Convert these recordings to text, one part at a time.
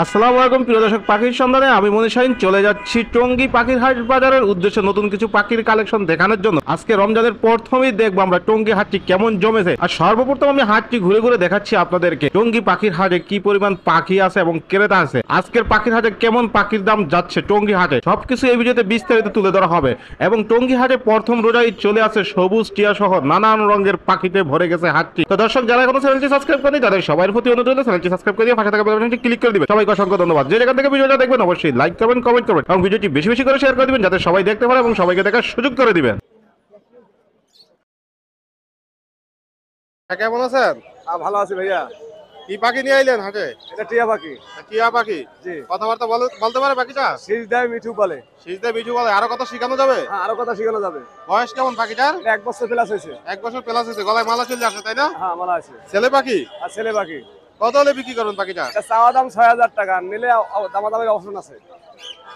আসসালামু আলাইকুম প্রিয় দর্শক, পাখির সন্ধানে আমি মনীষ শাহিন চলে যাচ্ছি টঙ্গী পাখির হাট বাজারের উদ্দেশ্যে নতুন কিছু পাখির কালেকশন দেখানোর জন্য। আজকে রমজানের প্রথমেই দেখবো আমরা টঙ্গী হাটটি কেমন জমেছে, আর সর্বপ্রথম আমি হাটটি ঘুরে ঘুরে দেখাচ্ছি আপনাদেরকে টঙ্গী পাখির হাটে কি পরিমাণ পাখি আছে এবং ক্রেতা আছে, আজকের পাখির হাটে কেমন পাখির দাম যাচ্ছে টঙ্গী হাটে, সবকিছু এই ভিডিওতে বিস্তারিত তুলে ধরা হবে। এবং টঙ্গী হাটে প্রথম রোজাই চলে আসে সবুজ টিয়া সহ নানান রঙের পাখিতে ভরে গেছে হাটটি। তো দর্শক, যারা এখনো চ্যানেলটি সাবস্ক্রাইব করেনি তাদের সবার প্রতি অনুরোধ রইল চ্যানেলটি সাবস্ক্রাইব করে দিয়ে পাশে থাকা বেল বাটনটি ক্লিক করে দিবেন। সবাইকে অসংখ্য ধন্যবাদ। যে যেখান থেকে ভিডিওটা দেখবেন অবশ্যই লাইক করবেন, কমেন্ট করবেন এবং ভিডিওটি বেশি বেশি করে শেয়ার করে দিবেন যাতে সবাই দেখতে পারে এবং সবাইকে দেখার সুযোগ করে দিবেন। কেমন আছেন? ভালো আছি ভাইয়া। কি পাখি নিয়ে আইলেন হাটে? এটা টিয়া পাখি। টিয়া পাখি? জি। কথাবার্তা বলতে পারে পাখিটা? শীষ দেয়, মিঠু বলে। শীষ দেয়, মিঠু বলে। আরো কথা শিখানো যাবে? হ্যাঁ, আরো কথা শিখানো যাবে। বয়স কেমন পাখিটার? এটা 1 বছর প্লাস হয়েছে। 1 বছর প্লাস হয়েছে। গলায় মালা চলে আসে তাই না? হ্যাঁ, মালা আছে। ছেলে পাখি? আর ছেলে পাখি। কত হলে বিক্রি করবেন পাখিটা? এটা চাওয়া দাম 6000 টাকা, নিলে দামাদামের অপশন আছে।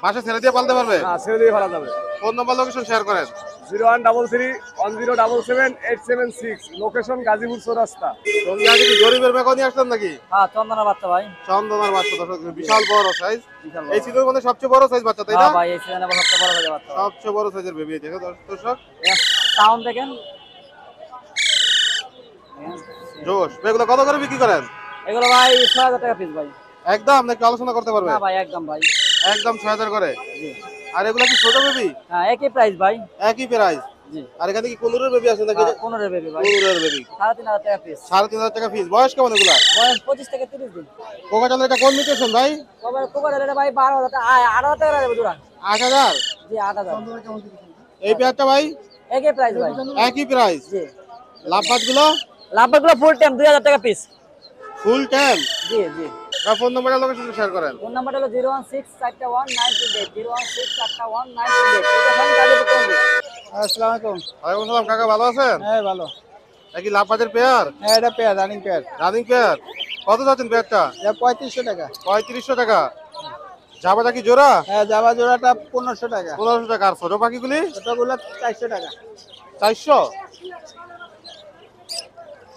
মাসে ছেড়ে দিয়ে পালতে পারবে? হ্যাঁ, ছেড়ে দিয়ে ফেলা যাবে। ফোন নম্বর লোকেশন শেয়ার করেন। 0133107786, লোকেশন গাজীপুর চৌরাস্তা। টঙ্গী হাটে কি গরিবের মেয়ে নিয়ে আসলেন নাকি? হ্যাঁ, চন্দনা বাচ্চা ভাই। চন্দনার বাচ্চা। দর্শক, বিশাল বড় সাইজ। বিশাল এই সিজনের মধ্যে সবচেয়ে বড় সাইজ বাচ্চা তাই না? হ্যাঁ ভাই, এই সিজনে সবচেয়ে বড় বাজে বাচ্চা। সবচেয়ে বড় সাইজের বেবি দেখো দর্শক। সাউন্ড দেখেন। জোশ। এগুলো কত করে বিক্রি করেন? এগুলো ভাই 6000 টাকা পিস ভাই। একদম নাকি আলোচনা করতে পারবে? না ভাই, একদম ভাই। একদম 6000 করে। জি। আর এগুলো কি ছোট বেবি? হ্যাঁ, একই প্রাইস ভাই। একই প্রাইস? জি। আর এখানে কি কোনুরের বেবি আছে নাকি? 15 বেবি ভাই। কোনুরের বেবি 3500 টাকা পিস। 3500 টাকা পিস। বয়স কেমন এগুলা? বয়স 25 থেকে 30 দিন। কোকাটাল এটা কোন মিউটেশন ভাই? কবার এটা ভাই 12000 টাকা, 8000 টাকা দেবে জোড়া। 8000? জি, 8000। এই পেয়ারটা ভাই? একই প্রাইস ভাই। একই প্রাইস? জি। লাভবাদ গুলো? লাভবাগুলো ফুল টাইম 2000 টাকা পিস। Full time? জি জি। আর ফোন নাম্বারটা লোকেশন শেয়ার করেন। ফোন নাম্বারটা হলো 016419228, 016419228। এটা ফোন গাজীপুর টঙ্গী। আসসালামু আলাইকুম। ওয়ালাইকুম সালাম। কাকা ভালো আছেন? হ্যাঁ, ভালো। একই লাভবাদের পেয়ার? হ্যাঁ, এটা pair, running pair. Running pair. কত যাচ্ছেন পেয়ারটা? এটা 3500 টাকা। 3500 টাকা। জাবাটা কি জোড়া? হ্যাঁ, জাবা জোড়াটা 1500 টাকা। 1500 টাকা। আর ছোট পাখিগুলি? ছোটগুলো 400 টাকা। 400?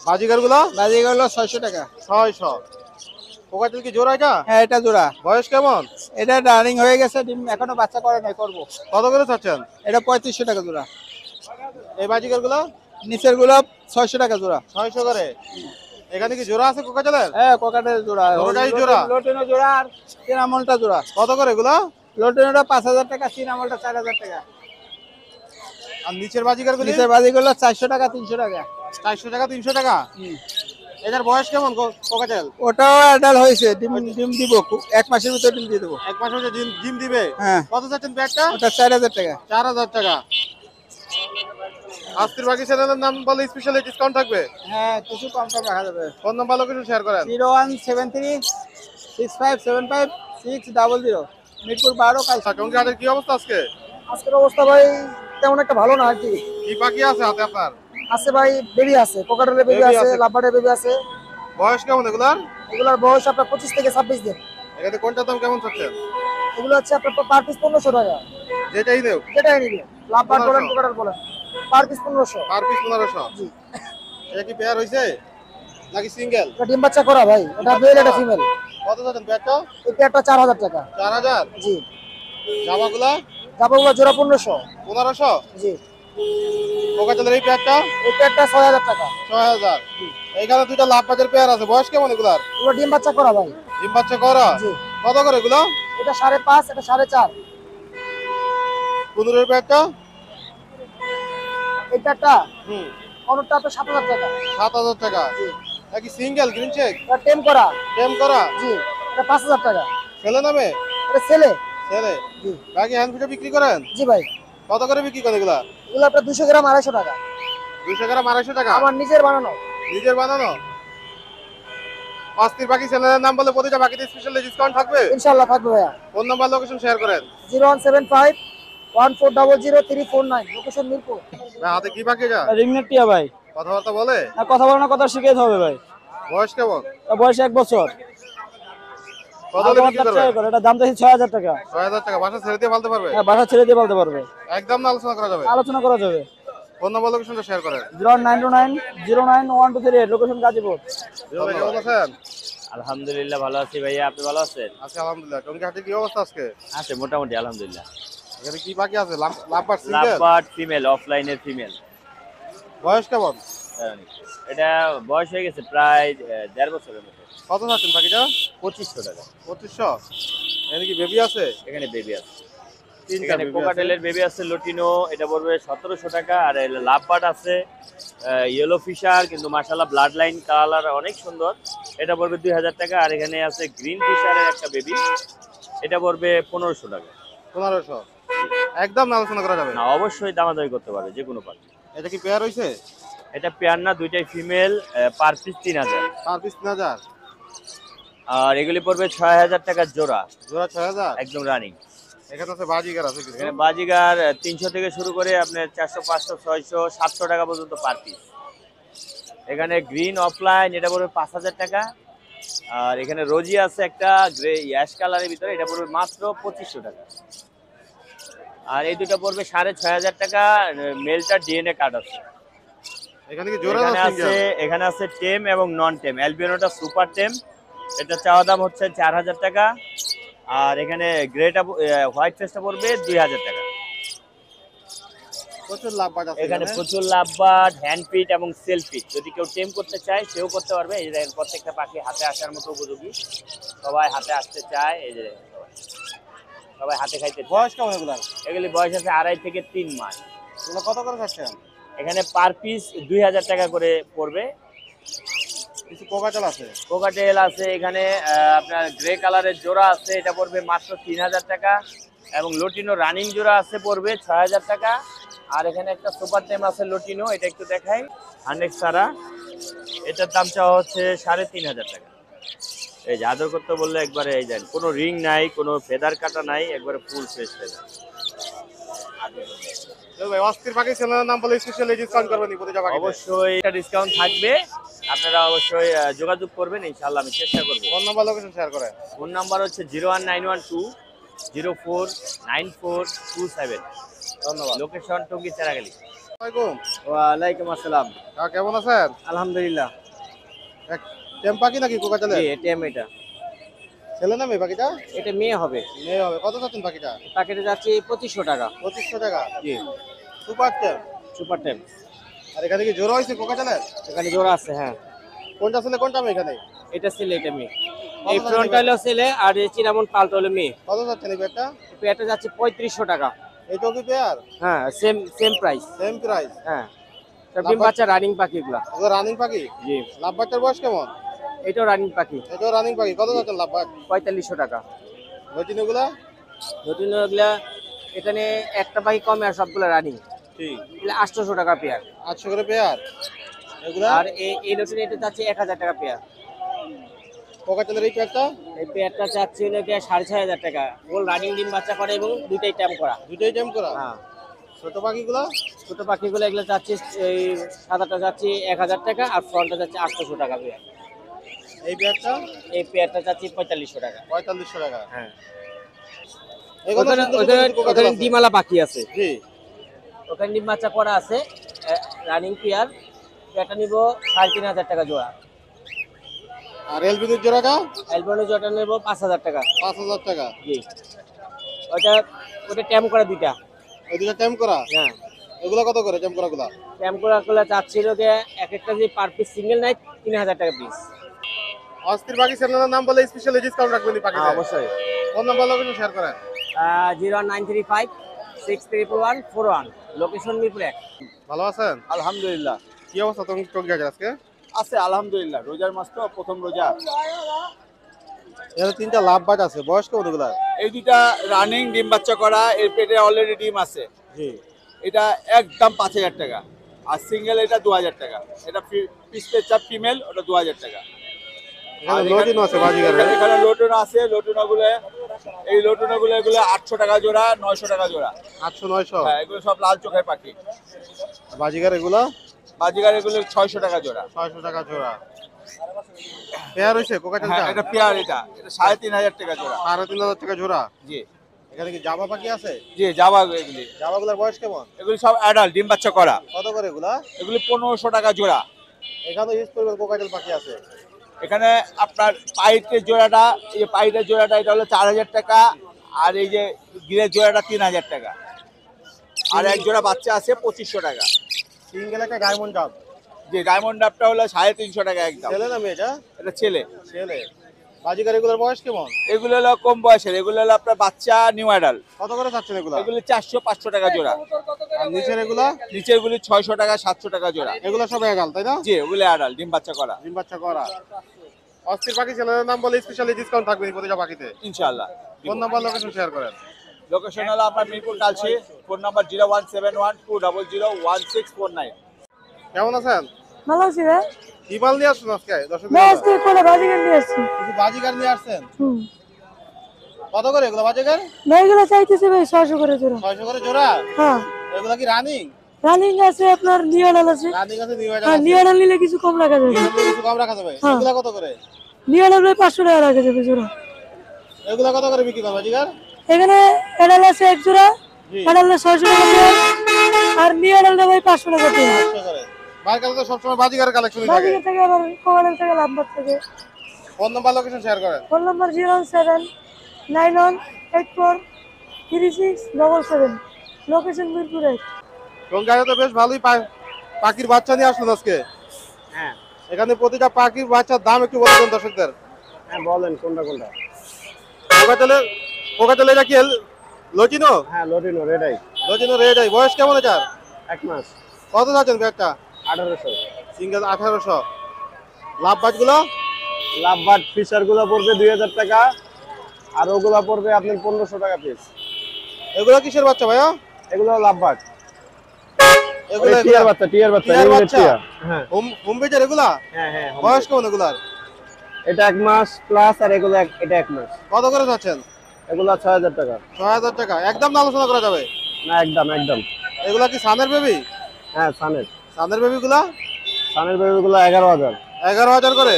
বাজিগার গুলো? বাজিগুলো 600 টাকা। 600। কোকাটেল কি জোড়া এটা? হ্যাঁ, এটা জোড়া। বয়স কেমন? এটা রানিং হয়ে গেছে, ডিম এখনো বাচ্চা করে নাই, করবো। কত করে চাচ্ছেন? এটা 3500 টাকা জোড়া। এই বাজিগার গুলো? নিচের গুলো 600 টাকা জোড়া। 600 করে। এখানে কি জোড়া আছে কোকাটেলের? হ্যাঁ, কোকাটের জোড়া। ওটাই জোড়া? লোটেনো জোড়া আর চিনামলটা জোড়া। কত করে এগুলো? লোটেনোটা 5000 টাকা, চিনামলটা 4000 টাকা। আর নিচের বাজিগার গুলি? নিচের বাজিগুলো 400 টাকা, 300 টাকা। 400 টাকা 300 টাকা। এটার বয়স কেমন কোকাটেল? ওটাও অ্যাডাল হয়েছে, ডিম দিব 1 মাসের ভিতর ডিম দিয়ে দেবো। 1 মাস হচ্ছে ডিম দিবে? হ্যাঁ। কত চাচ্ছেন পেয়ারটা? ওটা 4000 টাকা। 4000 টাকা। আজকের বাকি চ্যানেলের নাম বলে স্পেশালি ডিসকাউন্ট থাকবে? হ্যাঁ, কিছু কম কম রাখা যাবে। ফোন নাম্বার লোকেশন শেয়ার করেন। 01736575600, মিরপুর 12 কাল। টঙ্গী হাটের কি অবস্থা আজকে? আজকের অবস্থা ভাই তেমন একটা ভালো না আর কি। কি পাখি আছে হাতে আপনার? আছে ভাই, বেবি আছে, কোকাটেলের বেবি Baby আছে, আছে। লাভবার্ডের বেবি আছে। বয়স কেমন এগুলার? এগুলোর বয়স আপনার 25 থেকে 26 দিন। এখানে কোনটার দাম কেমন চাচ্ছেন? এগুলো হচ্ছে আপনার পার পিস 1500 টাকা। যেটাই নেও যেটাই নিবে, লাভবার্ড বলেন 1500 কোকাটেল বলেন, পার পিস 1500। Per piece 1500। জি। এটা কি পেয়ার হইছে নাকি সিঙ্গেল? এটা ডিম বাচ্চা করা ভাই, এটা মেল এটা ফিমেল। কত চাচ্ছেন পেয়ারটা? এই পেয়ারটা 4000 টাকা। 4000? জি। জামাগুলা? জামাগুলো জোড়া 1500। 1500? জি। কোকাটেলের এই পেয়ারটা? এই পেয়ারটা 6000 টাকা। 6000। এইখানে দুইটা লাভবাজের পেয়ার আছে। বয়স কেমন এগুলার? এগুলো ডিম বাচ্চা করা ভাই। ডিম বাচ্চা করা? জি। কত করে এগুলো? এটা 5.5, এটা 4.5। কুনুরের পেয়ারটা? এই পেয়ারটা হুম। অনরটা আপনার 7000 টাকা। 7000 টাকা। জি। নাকি সিঙ্গেল গ্রিন চেক? এটা টেম করা। টেম করা? জি। এটা 5000 টাকা। ছেলে নামে? এটা ছেলে। ছেলে? জি। বাকি হ্যান্ড ফিটে বিক্রি করেন? জি ভাই। কত করে বিক্রি করেন এগুলা? এগুলো আপনার 200 গ্রাম 250 টাকা। 200 গ্রাম 250 টাকা? আমার নিজের বানানো। নিজের বানানো? অস্থির পাখি চ্যানেলের নাম বলে প্রতিটা পাখিতে স্পেশালি ডিসকাউন্ট থাকবে? ইনশাআল্লাহ থাকবে ভাইয়া। ফোন নাম্বার লোকেশন শেয়ার করেন। 017514000349, লোকেশন মিরপুর। ভাই হাতে কি পাখি এটা? রিংনেট টিয়া ভাই। কথাবার্তা বলে? না, কথা বলে না, কথা শিখাইতে হবে ভাই। বয়স কেমন? তার বয়স 1 বছর। কত হলে বিক্রি করবে? এটা দাম চাইছি 6000 টাকা। 6000 টাকা। বাসা ছেড়ে দিয়ে ফালতে পারবে? হ্যাঁ, বাসা ছেড়ে দিয়ে বলতে পারবে। একদম না আলোচনা করা যাবে? আলোচনা করা যাবে। ফোন নাম্বার লোকেশনটা শেয়ার করেন। 0929091238, লোকেশন গাজীপুর। কেমন আছেন? আলহামদুলিল্লাহ ভালো আছি ভাইয়া, আপনি ভালো আছেন? আজকে আলহামদুলিল্লাহ। টঙ্গী হাটে কি অবস্থা আজকে? আছে মোটামুটি আলহামদুলিল্লাহ। এখানে কি পাখি আছে? Lovebird single? লাভবার্ড ফিমেল, অফলাইনের ফিমেল। বয়স কেমন? এটা বয়স হয়ে গেছে প্রায় 1.5 বছরের মতো। কত যাচ্ছেন পাখিটা? 2500 টাকা। 2500। এখানে কি বেবি আছে? এখানে বেবি আছে, তিনটা এখানে বেবি আছে। কোকাটেলের বেবি আছে লুটিনো, এটা পড়বে 1700 টাকা। আর লাভবার্ড আছে ইয়েলো ফিশার, কিন্তু মাশাআল্লাহ ব্লাড লাইন কালার অনেক সুন্দর, এটা পড়বে 2000 টাকা। আর এখানে আছে গ্রিন ফিশারের একটা বেবি, এটা পড়বে 1500 টাকা। 1500। একদম না আলোচনা করা যাবে? না, অবশ্যই দামাদামি করতে পারবে যে কোনো পাখি। এটা কি পেয়ার হইছে? এটা পেয়ার না, দুইটাই female, per piece 3000। Per piece 3000। আর এগুলি পড়বে 6000 টাকা জোড়া, জোড়া 6000। একদম রানিং। এখানে আছে বাজিগার আছে কিছু? এখানে বাজিগার 300 থেকে শুরু করে আপনার 400, 500, 600, 700 টাকা পর্যন্ত পার পিস। এখানে গ্রিন অফলাইন, এটা পড়বে 5000 টাকা। আর এখানে রোজি আছে একটা গ্রে অ্যাশ কালারের ভিতরে, এটা পড়বে মাত্র 2500 টাকা। আর এই দুটো পড়বে 6500 টাকা। মেলটা ডিএনএ কার্ড আছে। এখানে কি জোড়া এখানে আছে? আছে, এখানে আছে টেম এবং নন টেম। অ্যালবিনোটা সুপার টেম, এটা চাওয়া দাম হচ্ছে 4000 টাকা। আর এখানে গ্রেটা হোয়াইট ফেসটা পড়বে 2000 টাকা। প্রচুর লাভবার্ড আছে এখানে প্রচুর লাভবার্ড, হ্যান্ডপিট এবং সেলফিট, যদি কেউ টেম করতে চায় সেও করতে পারবে। এই যে দেখেন, প্রত্যেকটা পাখি হাতে আসার মতো উপযোগী, সবাই হাতে আসতে চায়। এই যে দেখেন, সবাই হাতে খাইতে চায়। বয়স কেমন এগুলার? এগুলি বয়স আছে 2.5 থেকে 3 মাস। এগুলো কত করে যাচ্ছেন? এখানে পার পিস 2000 টাকা করে পড়বে। কিছু কোকাটেল আছে? কোকাটেল আছে এখানে, আপনার গ্রে কালারের জোড়া আছে, এটা পড়বে মাত্র 3000 টাকা। এবং লটিনো রানিং জোড়া আছে, পড়বে 6000 টাকা। আর এখানে একটা সুপার টেম আছে লটিনো, এটা একটু দেখাই, 100 সারা, এটার দাম চাওয়া হচ্ছে 3500 টাকা। এই যে আদর করতে বললে একবারে, এই দেন, কোনো রিং নাই, কোনো ফেদার কাটা নাই, একবারে ফুল ফ্রেশ ফেদার। ভাই অস্থির পাখি চ্যানেলের নাম বলে স্পেশাল ডিসকাউন্ট করবেন প্রতিটা পাখি? অবশ্যই একটা ডিসকাউন্ট থাকবে, আপনারা অবশ্যই যোগাযোগ করবেন, ইনশাআল্লাহ আমি চেষ্টা করবো। ফোন নাম্বার লোকেশন শেয়ার করেন। ফোন নাম্বার হচ্ছে 01912049427। ধন্যবাদ। লোকেশন টঙ্গী চারাগালি। আসসালামু ওয়ালাইকুম আসসালাম। আলাইকুম। কেমন আছেন? আলহামদুলিল্লাহ। এক টেম পাখি নাকি কোকাটেলের? জি, এটিএম এটা। ছেলে না মেয়ে পাখিটা? এটা মেয়ে হবে। মেয়ে হবে। কত যাচ্ছেন পাখিটা? প্যাকেটে যাচ্ছে 2500 টাকা। 2500 টাকা। জি, সুপার টেম। সুপার টেম। আর এখানে কি জোড়া হয়েছে কোকাটেলের? এখানে জোড়া আছে, হ্যাঁ। কোনটা ছেলে কোনটা মেয়ে এখানে? এটা ছেলে, এটা মেয়ে। কত এই দাম ফ্রন্টটা হলো ছেলে, আর এই চিনামন পাল্টা হলো মেয়ে। কত যাচ্ছেন এই পেয়ারটা? পেয়ারটা যাচ্ছে 3500 টাকা। এইটাও কি পেয়ার? হ্যাঁ, সেম প্রাইস। Same price. হ্যাঁ, সব ডিম বাচ্চা রানিং পাখি এগুলা। এগুলো রানিং পাখি? জি, লাভবার্ডের বয়স কেমন? এটাও রানিং পাখি। এটাও রানিং পাখি। কত যাচ্ছেন লাভবার্ড? 4500 টাকা। রচিন এগুলা? নতুন এগুলা এখানে একটা পাখি কমে, আর সবগুলা রানিং। ঠিক। এগুলা 800 টাকা পেয়ার। 800 করে পেয়ার। এগুলা? আর এই নতুন এটা চাচ্ছে 1000 টাকা পেয়ার। কোকাটেলের এই পেয়ারটা? এই পেয়ারটা চাচ্ছে হলো গিয়ে 6500 টাকা। ওল রানিং ডিম বাচ্চা করে এবং দুইটাই ট্যাম করা। দুটোই টেম করা? হ্যাঁ। ছোট পাখিগুলো? ছোট পাখিগুলো এগুলো চাচ্ছে, এই সাদাটা যাচ্ছে 1000 টাকা, আর ফ্রন্টটা যাচ্ছে 800 টাকা পেয়ার। এই পেয়ারটা? এই পেয়ারটা চাচ্ছি 4500 টাকা। 4500 টাকা। হ্যাঁ। এগুলো ওখানে সুন্দর সুন্দর কিছু কোকাটেল ওখানে আছে। ডিমালা পাখি আছে। জি। ওখানে ডিম বাচ্চা করা আছে, রানিং পেয়ার। পেয়ারটা নিব 3500 টাকা জোড়া। আর এলবিদের জোড়াটা? অ্যালবানো জোড়াটা নেব 5000 টাকা। 5000 টাকা। জি, ওটা ট্যাম করা দুইটা। এই দুটো টেম করা? হ্যাঁ, এগুলো কত করে টেম করাগুলো? ট্যাম করা চাচ্ছিল যে এক একটা যে পার পিস সিঙ্গেল নাই 3000 টাকা পিস। অস্থির পাখি চ্যানেলের নাম বলে স্পেশাল ডিসকাউন্ট রাখবেন পাখি? অবশ্যই। ফোন নাম্বার লোকেশন শেয়ার করেন। 01935 61141, লোকেশন মিরপুর 1। ভালো আছেন? আলহামদুলিল্লাহ। কি অবস্থা টঙ্গী হাটের আজকে? আছে আলহামদুলিল্লাহ। রোজার মাস তো, প্রথম রোজা। এখানে তিনটা লাভবার্ড আছে। বয়স কেমন এগুলা? এই দুইটা রানিং ডিম বাচ্চা করা, এর পেটে অলরেডি ডিম আছে। জি। এটা একদম 5000 টাকা। আর সিঙ্গেল এটা 2000 টাকা। এটা পিস পেচার ফিমেল, ওটা 2000 টাকা। এখানে লটিনো আছে বাজিগার। এখানে লোটুনা আছে। লোটুনাগুলো, এই লোটুনাগুলো এগুলো 800 টাকা জোড়া, 900 টাকা জোড়া। 800 900। হ্যাঁ, এগুলো সব লাল চোখের পাখি। বাজিগার এগুলা? বাজিগার এগুলো 600 টাকা জোড়া। 600 টাকা জোড়া। পেয়ার হইছে কোকাটেলটা? হ্যাঁ, এটা পেয়ার। এটা 3500 টাকা জোড়া। 3500 টাকা জোড়া। জি এখানে কি জামা পাখি আছে? জি, জাবা এগুলি। জামাগুলোর বয়স কেমন? এগুলি সব অ্যাডাল্ট ডিম বাচ্চা করা। কত করে এগুলা? এগুলি 1500 টাকা জোড়া। এখানে ইউজ করবেন কোকাটেল পাখি আছে? এখানে আপনার পাইটের জোড়াটা, এই যে পাইটের জোড়াটা এটা হলো 4000 টাকা, আর এই যে গিরের জোড়াটা 3000 টাকা, আর এক জোড়া বাচ্চা আছে 2500 টাকা। সিঙ্গেল একটা ডায়মন্ড ডাব, যে ডায়মন্ড ডাবটা হলো 350 টাকা একদম। ছেলে না মেয়েটা? এটা ছেলে। ছেলে। বাজিকার এগুলোর বয়স কেমন? এগুলো হলো কম বয়সের, এগুলো হলো আপনার বাচ্চা নিউ অ্যাডাল্ট। কত করে চাচ্ছেন এগুলো? এগুলো 400-500 টাকা জোড়া। আর নিচের এগুলা? নিচের গুলি 600 টাকা 700 টাকা জোড়া। এগুলো সব এগাল তাই না? জি, ওগুলো অ্যাডাল্ট, ডিম বাচ্চা করা। ডিম বাচ্চা করা। অস্থির পাখি চ্যানেলের নাম বলে স্পেশালি ডিসকাউন্ট থাকবে প্রতিটা পাখিতে। ইনশাআল্লাহ। ফোন নাম্বার লোকেশন শেয়ার করেন। লোকেশন হলো আপনার মিরপুর কালচি, ফোন নাম্বার 01712001649। কেমন আছেন? ভালো আছি ভাই। কি মাল নিয়ে আসছেন আজকে? দর্শক ভাই আজকে কোলে বাজিগার নিয়ে আসছি। কিছু বাজিকার নিয়ে আসছেন? হুম। কত করে এগুলো বাজিকার? ভাই এগুলো চাইতেছে ভাই 600 করে জোড়া। 600 করে জোড়া? হ্যাঁ। এগুলো কি রানিং? রানিং আছে আপনার নিউডাল আছে। রানিং আছে, নিউ হ্যাঁ, নিউডাল নিলে কিছু কম রাখা যাবে। কিছু কম রাখা যাবে। হ্যাঁ। এগুলো কত করে? নিউডাল ভাই 500 টাকা রাখা যাবে জোড়া। এগুলো কত করে বিক্রি করেন বাজিকার? এখানে এডাল আছে এক জোড়া, জি। এডাল 600 টাকা দিয়ে, আর নিউডাল ভাই 500 টাকা দিয়ে। 500 করে। ভাই কাছে তো সবসময় বাজিকার কালেকশনই থাকে। বাজিগার থেকে আবার কোয়ালের থেকে লাভবাদ থেকে। ফোন নাম্বার লোকেশন শেয়ার করেন। Phone number 079183677। লোকেশন মিরপুর 1। টঙ্গিতে তো বেশ ভালোই পাখির বাচ্চা নিয়ে আসলেন আজকে। হ্যাঁ এখানে প্রতিটা পাখির বাচ্চার দাম একটু বলে দেন দর্শকদের। হ্যাঁ বলেন কোনটা কোনটা? কোকাটেল এটা কি লচিনো? হ্যাঁ লটিনো রেডাই লচিনো রেড আই। বয়স কেমন এটার? 1 মাস কত যাচ্ছেন ব্যাগটা? 1800। সিঙ্গেল 1800। লাভ বাজগুলো? লাভবার্ড ফিশার গুলো পড়বে 2000 টাকা, আর ওগুলা পড়বে আপনার 1500 টাকা পিস। এগুলো কিসের বাচ্চা ভাইয়া? এগুলো লাভবার্ড, এগুলো টিয়ার বাচ্চা টিয়ার বাচ্চা টিয়ার এগুলো বাচ্চা? টিয়ার। হ্যাঁ হোম বেচার এগুলা? হ্যাঁ হ্যাঁ বয়স কেমন এগুলার? এটা 1 মাস প্লাস, আর এগুলো এটা 1 মাস। কত করে যাচ্ছেন? এগুলো 6000 টাকা। 6000 টাকা। একদম না আলোচনা করা যাবে? না একদম একদম। এগুলা কি সানের বেবি? হ্যাঁ সানের সানের বেবি গুলা? সানের বেবিগুলো 11000। 11000 করে।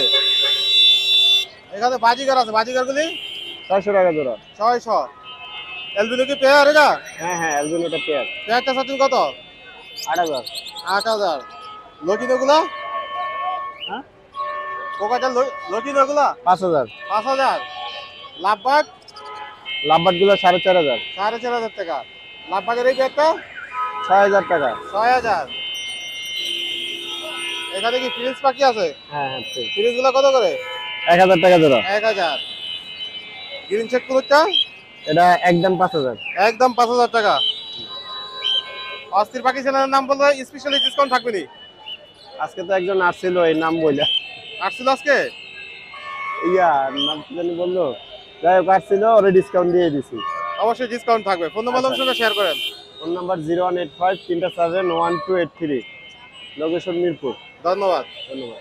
এখানে বাজিগার আছে, বাজিগার গুলি 600 টাকা জোড়া। 600। এলবিনো কি পেয়ার এটা? হ্যাঁ হ্যাঁ অ্যালবিনোটা পেয়ার। পেয়ারটা চাচ্ছেন কত? 8000। 8000। লটিনো গুলা? হ্যাঁ কোকাটেল লটিনো গুলা? 5000। 5000। লাভবাগ? লাভবার্ড গুলো 4500। 4500 টাকা। লাভবাগের এই পেয়ারটা? 6000 টাকা। 6000। এখানে কি ফ্রিজ পাখি আছে? হ্যাঁ হ্যাঁ ঠিক। ফ্রিজ গুলা কত করে? 1000 টাকা জোড়া। 1000। গ্রিন চেক কুলুরটা? এটা একদম 5000। একদম 5000 টাকা। অস্থির পাখি চ্যানেলের নাম বললে স্পেশালি ডিসকাউন্ট থাকবে নি? আজকে তো একজন আসছিল এই নাম বইলা, আসছিল আজকে? নাম কি জানি বললো, যাই হোক আসছিল, ওরে ডিসকাউন্ট দিয়ে দিছি। অবশ্যই ডিসকাউন্ট থাকবে। ফোন নাম্বার লোকেশন শেয়ার করেন। Phone number 01853711283। লোকেশন মিরপুর। ধন্যবাদ। ধন্যবাদ।